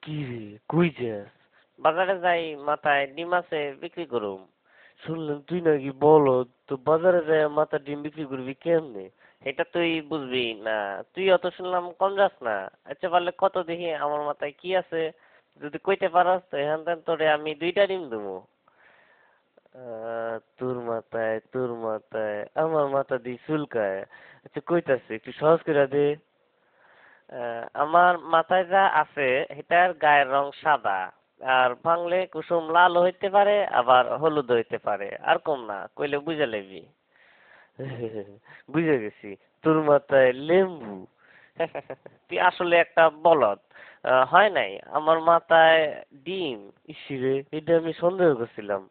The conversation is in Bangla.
কি রে, কই যাস? বাজারে যাই, মাথায় ডিম আছে, বিক্রি করুম। শুনলাম তুই নাকি বলদ, তো বাজারে যায় মাথা ডিম বিক্রি করবি কেমনে? এটা তুই বুঝবি না। তুই অত শুনলাম কম যাস না। আচ্ছা পারলে কত দেখি আমার মাথায় কি আছে, যদি কইতে পারস তো এখান থেকে তোরে আমি 2টা ডিম দেবো। তোর মাথায় আমার মাথা দিয়ে চুলকায়। আচ্ছা কইতাছে একটু সহজ করে দে। আমার মাথায় যা আছে এটার গায়ের রং সাদা, আর ভাঙলে কুসুম লাল হইতে পারে আবার হলুদ হইতে পারে, আর কম না কইলে বুঝে লবি। বুঝে গেছি, তোর মাথায় লেম্বু। তুই আসলে একটা বলদ। হয় নাই আমার মাথায় ডিম। ইসিরে, এটা আমি সন্দেহ করছিলাম।